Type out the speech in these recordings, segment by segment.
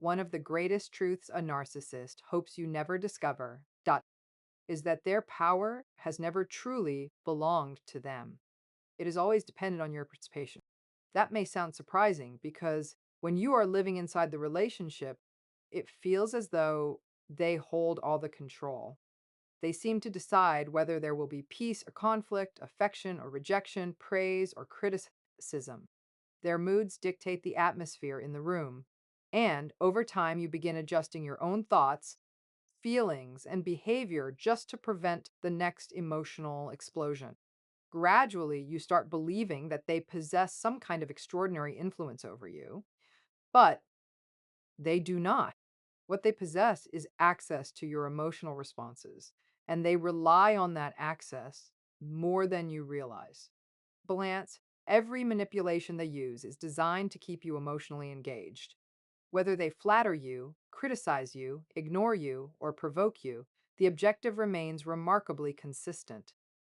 One of the greatest truths a narcissist hopes you never discover is that their power has never truly belonged to them. It is always dependent on your participation. That may sound surprising because when you are living inside the relationship, it feels as though they hold all the control. They seem to decide whether there will be peace or conflict, affection or rejection, praise or criticism. Their moods dictate the atmosphere in the room. And over time, you begin adjusting your own thoughts, feelings, and behavior just to prevent the next emotional explosion. Gradually, you start believing that they possess some kind of extraordinary influence over you, but they do not. What they possess is access to your emotional responses, and they rely on that access more than you realize. Blance, every manipulation they use is designed to keep you emotionally engaged. Whether they flatter you, criticize you, ignore you, or provoke you, the objective remains remarkably consistent.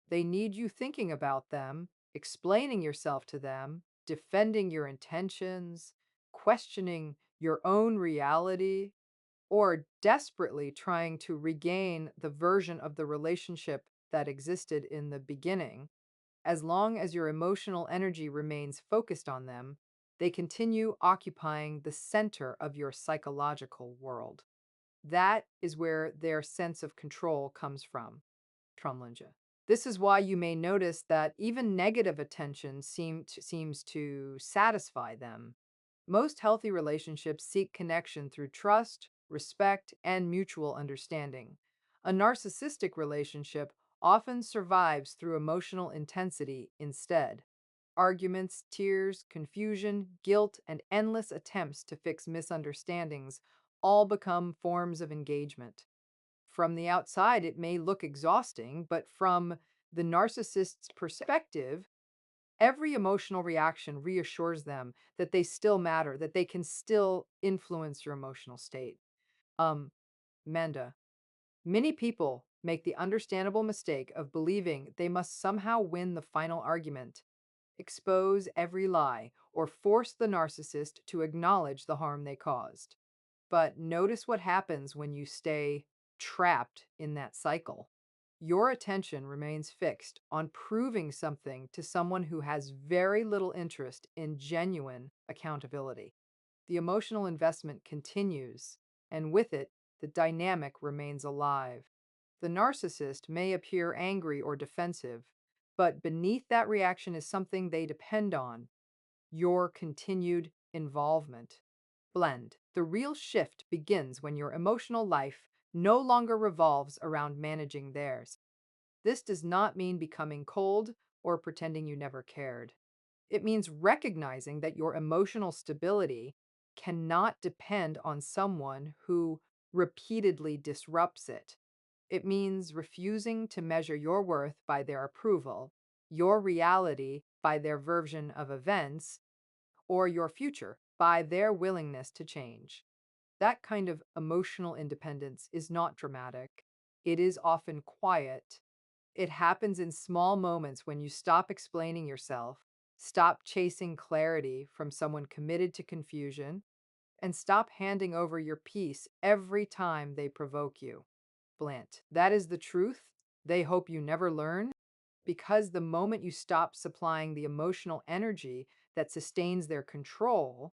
They need you thinking about them, explaining yourself to them, defending your intentions, questioning your own reality, or desperately trying to regain the version of the relationship that existed in the beginning. As long as your emotional energy remains focused on them, they continue occupying the center of your psychological world. That is where their sense of control comes from. Trumlinja. This is why you may notice that even negative attention seems to satisfy them. Most healthy relationships seek connection through trust, respect, and mutual understanding. A narcissistic relationship often survives through emotional intensity instead. Arguments, tears, confusion, guilt, and endless attempts to fix misunderstandings all become forms of engagement. From the outside, it may look exhausting, but from the narcissist's perspective, every emotional reaction reassures them that they still matter, that they can still influence your emotional state. Um, Manda, many people make the understandable mistake of believing they must somehow win the final argument, expose every lie, or force the narcissist to acknowledge the harm they caused. But notice what happens when you stay trapped in that cycle. Your attention remains fixed on proving something to someone who has very little interest in genuine accountability. The emotional investment continues, and with it, the dynamic remains alive. The narcissist may appear angry or defensive, but beneath that reaction is something they depend on: your continued involvement. Blend. The real shift begins when your emotional life no longer revolves around managing theirs. This does not mean becoming cold or pretending you never cared. It means recognizing that your emotional stability cannot depend on someone who repeatedly disrupts it. It means refusing to measure your worth by their approval, your reality by their version of events, or your future by their willingness to change. That kind of emotional independence is not dramatic. It is often quiet. It happens in small moments when you stop explaining yourself, stop chasing clarity from someone committed to confusion, and stop handing over your peace every time they provoke you. Blant. That is the truth they hope you never learn, because the moment you stop supplying the emotional energy that sustains their control,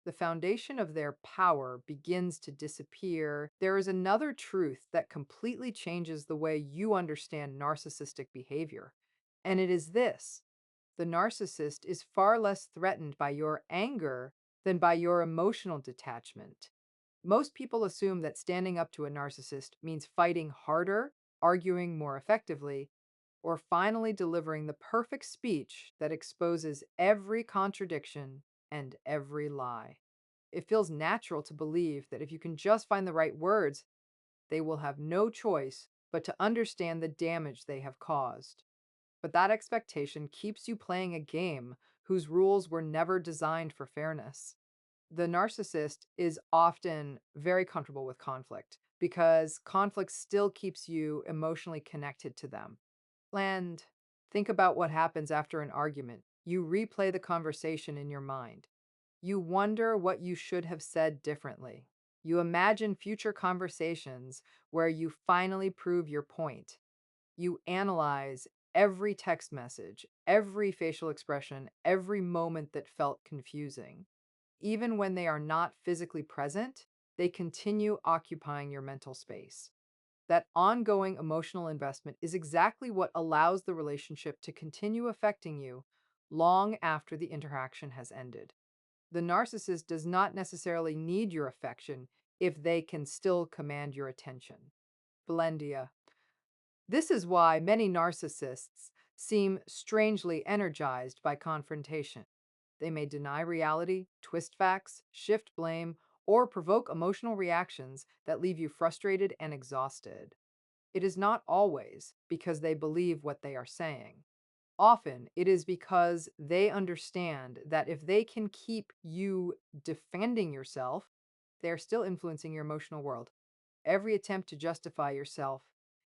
the foundation of their power begins to disappear. There is another truth that completely changes the way you understand narcissistic behavior, and it is this: the narcissist is far less threatened by your anger than by your emotional detachment. Most people assume that standing up to a narcissist means fighting harder, arguing more effectively, or finally delivering the perfect speech that exposes every contradiction and every lie. It feels natural to believe that if you can just find the right words, they will have no choice but to understand the damage they have caused. But that expectation keeps you playing a game whose rules were never designed for fairness. The narcissist is often very comfortable with conflict because conflict still keeps you emotionally connected to them. And think about what happens after an argument. You replay the conversation in your mind. You wonder what you should have said differently. You imagine future conversations where you finally prove your point. You analyze every text message, every facial expression, every moment that felt confusing. Even when they are not physically present, they continue occupying your mental space. That ongoing emotional investment is exactly what allows the relationship to continue affecting you long after the interaction has ended. The narcissist does not necessarily need your affection if they can still command your attention. Belendia. This is why many narcissists seem strangely energized by confrontation. They may deny reality, twist facts, shift blame, or provoke emotional reactions that leave you frustrated and exhausted. It is not always because they believe what they are saying. Often, it is because they understand that if they can keep you defending yourself, they are still influencing your emotional world. Every attempt to justify yourself,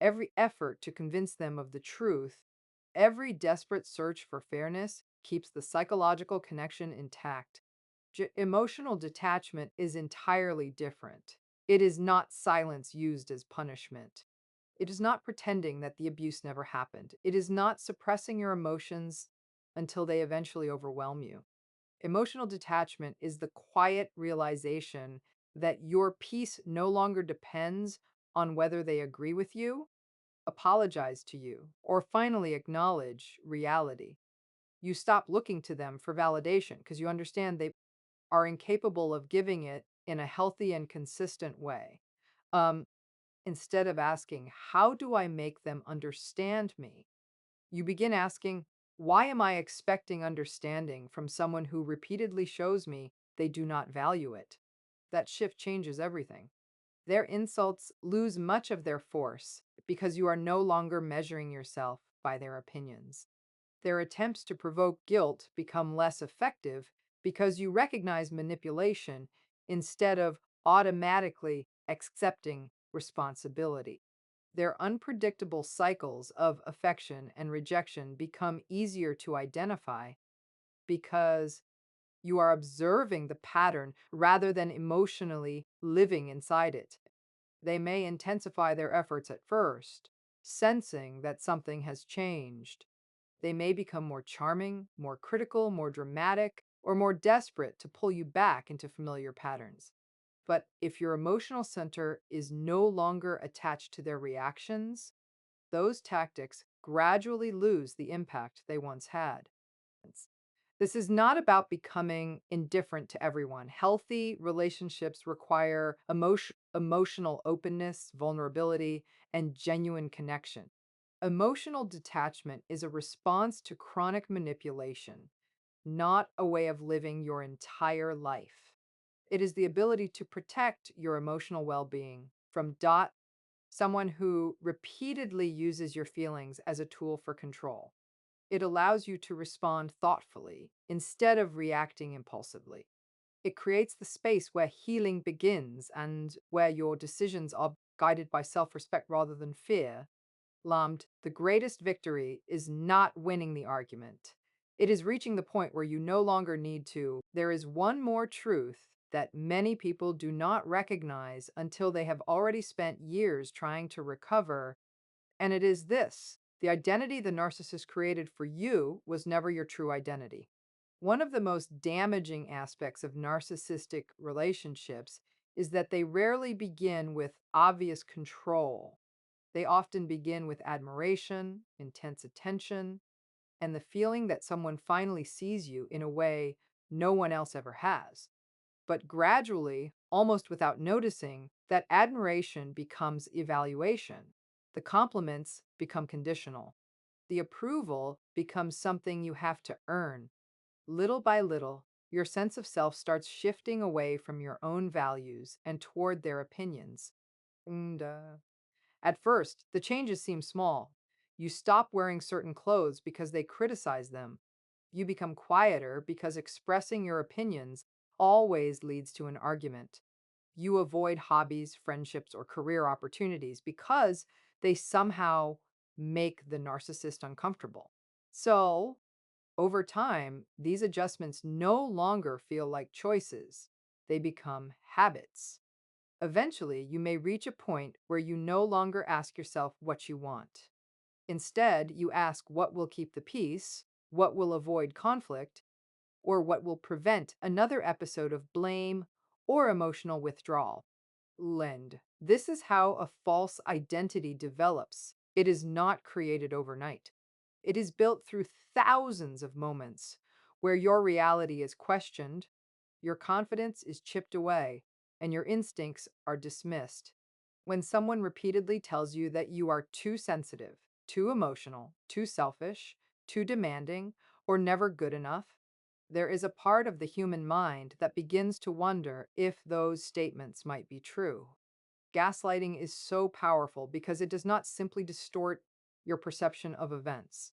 every effort to convince them of the truth, every desperate search for fairness keeps the psychological connection intact. Emotional detachment is entirely different. It is not silence used as punishment. It is not pretending that the abuse never happened. It is not suppressing your emotions until they eventually overwhelm you. Emotional detachment is the quiet realization that your peace no longer depends on whether they agree with you, apologize to you, or finally acknowledge reality. You stop looking to them for validation because you understand they are incapable of giving it in a healthy and consistent way. Um, Instead of asking, how do I make them understand me? You begin asking, why am I expecting understanding from someone who repeatedly shows me they do not value it? That shift changes everything. Their insults lose much of their force because you are no longer measuring yourself by their opinions. Their attempts to provoke guilt become less effective because you recognize manipulation instead of automatically accepting responsibility. Their unpredictable cycles of affection and rejection become easier to identify because you are observing the pattern rather than emotionally living inside it. They may intensify their efforts at first, sensing that something has changed. They may become more charming, more critical, more dramatic, or more desperate to pull you back into familiar patterns. But if your emotional center is no longer attached to their reactions, those tactics gradually lose the impact they once had. This is not about becoming indifferent to everyone. Healthy relationships require emotional openness, vulnerability, and genuine connection. Emotional detachment is a response to chronic manipulation, not a way of living your entire life. It is the ability to protect your emotional well being from someone who repeatedly uses your feelings as a tool for control. It allows you to respond thoughtfully instead of reacting impulsively. It creates the space where healing begins and where your decisions are guided by self respect rather than fear. Lamd, the greatest victory is not winning the argument. It is reaching the point where you no longer need to. There is one more truth that many people do not recognize until they have already spent years trying to recover, and it is this: the identity the narcissist created for you was never your true identity. One of the most damaging aspects of narcissistic relationships is that they rarely begin with obvious control. They often begin with admiration, intense attention, and the feeling that someone finally sees you in a way no one else ever has. But gradually, almost without noticing, that admiration becomes evaluation. The compliments become conditional. The approval becomes something you have to earn. Little by little, your sense of self starts shifting away from your own values and toward their opinions. And, at first, the changes seem small. You stop wearing certain clothes because they criticize them. You become quieter because expressing your opinions always leads to an argument. You avoid hobbies, friendships, or career opportunities because they somehow make the narcissist uncomfortable. So, Over time, these adjustments no longer feel like choices, they become habits. Eventually, you may reach a point where you no longer ask yourself what you want. Instead, you ask what will keep the peace, what will avoid conflict, or what will prevent another episode of blame or emotional withdrawal. Lend. This is how a false identity develops. It is not created overnight. It is built through thousands of moments where your reality is questioned, your confidence is chipped away, and your instincts are dismissed. When someone repeatedly tells you that you are too sensitive, too emotional, too selfish, too demanding, or never good enough, there is a part of the human mind that begins to wonder if those statements might be true. Gaslighting is so powerful because it does not simply distort your perception of events,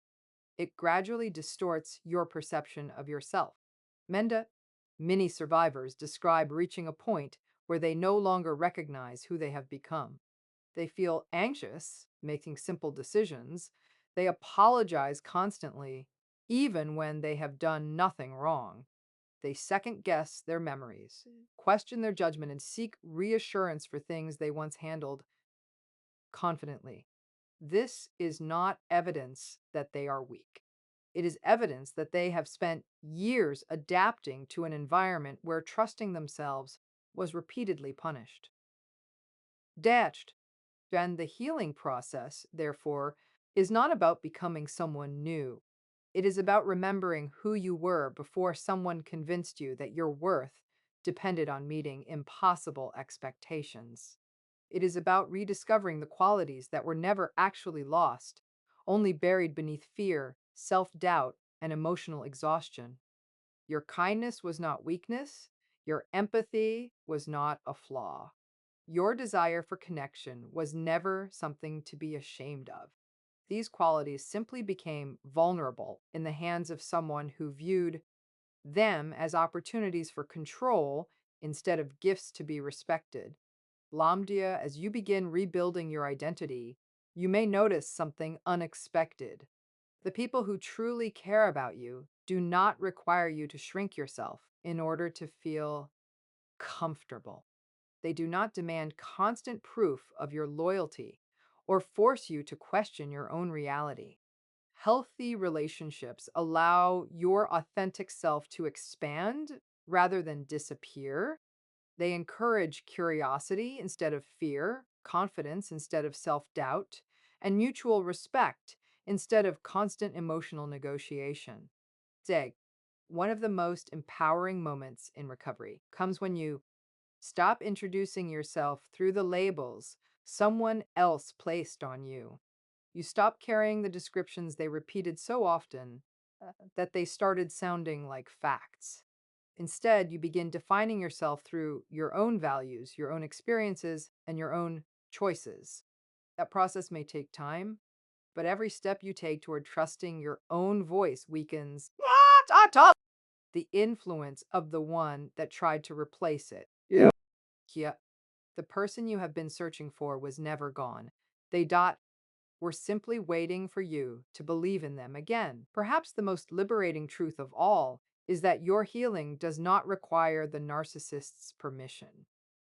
it gradually distorts your perception of yourself. Menda, many survivors describe reaching a point where they no longer recognize who they have become. They feel anxious, making simple decisions. They apologize constantly, even when they have done nothing wrong. They second guess their memories, question their judgment, and seek reassurance for things they once handled confidently. This is not evidence that they are weak. It is evidence that they have spent years adapting to an environment where trusting themselves was repeatedly punished. Dashed. And the healing process, therefore, is not about becoming someone new. It is about remembering who you were before someone convinced you that your worth depended on meeting impossible expectations. It is about rediscovering the qualities that were never actually lost, only buried beneath fear, self doubt, and emotional exhaustion. Your kindness was not weakness, your empathy was not a flaw. Your desire for connection was never something to be ashamed of. These qualities simply became vulnerable in the hands of someone who viewed them as opportunities for control instead of gifts to be respected. Lamdia, as you begin rebuilding your identity, you may notice something unexpected. The people who truly care about you do not require you to shrink yourself in order to feel comfortable. They do not demand constant proof of your loyalty or force you to question your own reality. Healthy relationships allow your authentic self to expand rather than disappear. They encourage curiosity instead of fear, confidence instead of self doubt, and mutual respect instead of constant emotional negotiation. Zeg, one of the most empowering moments in recovery comes when you stop introducing yourself through the labels someone else placed on you. You stop carrying the descriptions they repeated so often that they started sounding like facts. Instead, you begin defining yourself through your own values, your own experiences, and your own choices. That process may take time, but every step you take toward trusting your own voice weakens the influence of the one that tried to replace it. Yeah, the person you have been searching for was never gone. They were simply waiting for you to believe in them again. Perhaps the most liberating truth of all is that your healing does not require the narcissist's permission.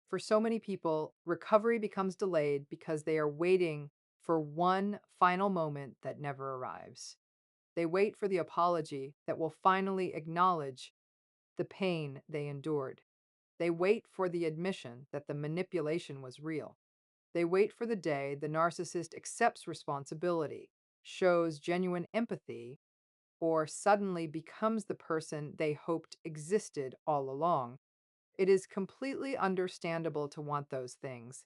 For so many people, recovery becomes delayed because they are waiting for one final moment that never arrives. They wait for the apology that will finally acknowledge the pain they endured. They wait for the admission that the manipulation was real. They wait for the day the narcissist accepts responsibility, shows genuine empathy, or suddenly becomes the person they hoped existed all along. It is completely understandable to want those things.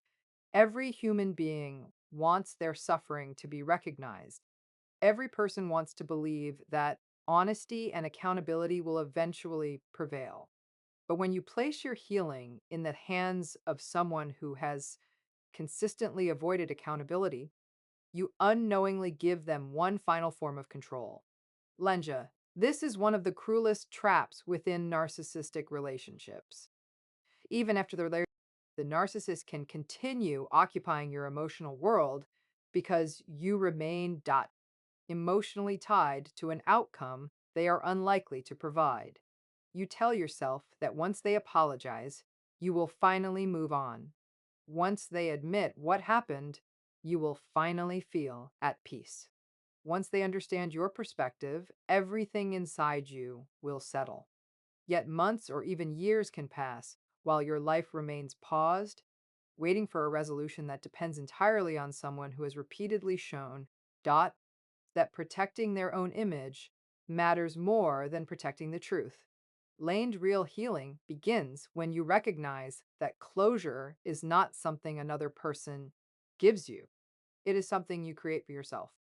Every human being wants their suffering to be recognized. Every person wants to believe that honesty and accountability will eventually prevail. But when you place your healing in the hands of someone who has consistently avoided accountability, you unknowingly give them one final form of control. Lenja, this is one of the cruelest traps within narcissistic relationships. Even after the narcissist can continue occupying your emotional world because you remain emotionally tied to an outcome they are unlikely to provide. You tell yourself that once they apologize, you will finally move on. Once they admit what happened, you will finally feel at peace. Once they understand your perspective, everything inside you will settle. Yet months or even years can pass while your life remains paused, waiting for a resolution that depends entirely on someone who has repeatedly shown dot that protecting their own image matters more than protecting the truth. Laned real healing begins when you recognize that closure is not something another person gives you. It is something you create for yourself.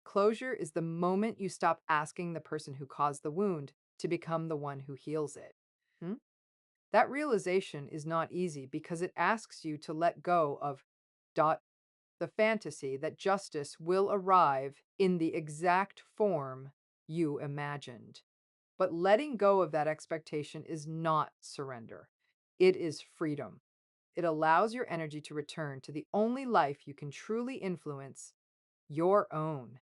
Closure is the moment you stop asking the person who caused the wound to become the one who heals it. Hmm? That realization is not easy because it asks you to let go of dot the fantasy that justice will arrive in the exact form you imagined. But letting go of that expectation is not surrender. It is freedom. It allows your energy to return to the only life you can truly influence, your own.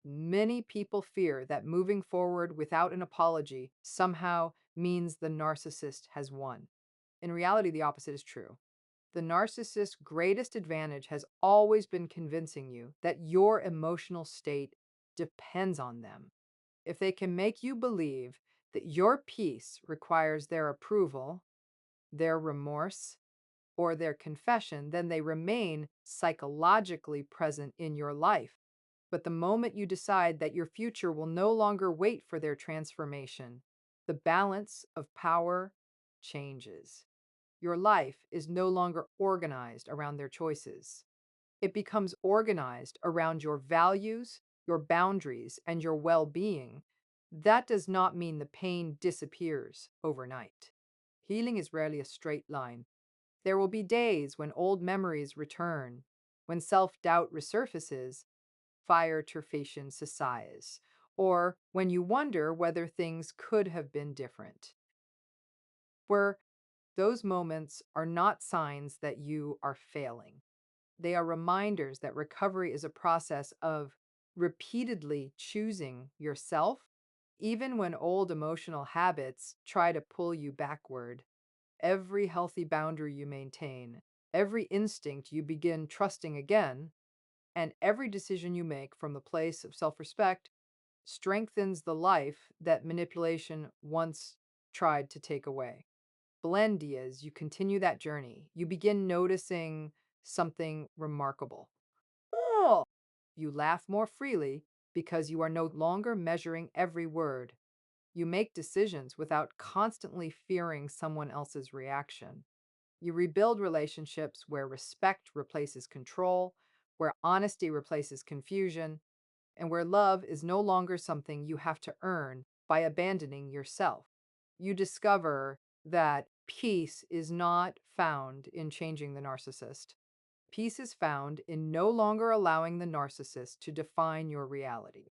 Many people fear that moving forward without an apology somehow means the narcissist has won. In reality, the opposite is true. The narcissist's greatest advantage has always been convincing you that your emotional state depends on them. If they can make you believe that your peace requires their approval, their remorse, or their confession, then they remain psychologically present in your life. But the moment you decide that your future will no longer wait for their transformation, the balance of power changes. Your life is no longer organized around their choices. It becomes organized around your values, your boundaries, and your well being. That does not mean the pain disappears overnight. Healing is rarely a straight line. There will be days when old memories return, when self doubt resurfaces, fire turfation sighs, or when you wonder whether things could have been different. Where those moments are not signs that you are failing. They are reminders that recovery is a process of repeatedly choosing yourself, even when old emotional habits try to pull you backward. Every healthy boundary you maintain, every instinct you begin trusting again, and every decision you make from the place of self respect strengthens the life that manipulation once tried to take away. Blendy as you continue that journey, you begin noticing something remarkable. Oh! You laugh more freely because you are no longer measuring every word. You make decisions without constantly fearing someone else's reaction. You rebuild relationships where respect replaces control, where honesty replaces confusion, and where love is no longer something you have to earn by abandoning yourself. You discover that peace is not found in changing the narcissist. Peace is found in no longer allowing the narcissist to define your reality,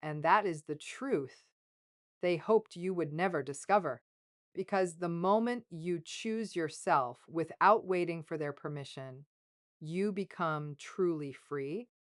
and that is the truth they hoped you would never discover. Because the moment you choose yourself without waiting for their permission, you become truly free.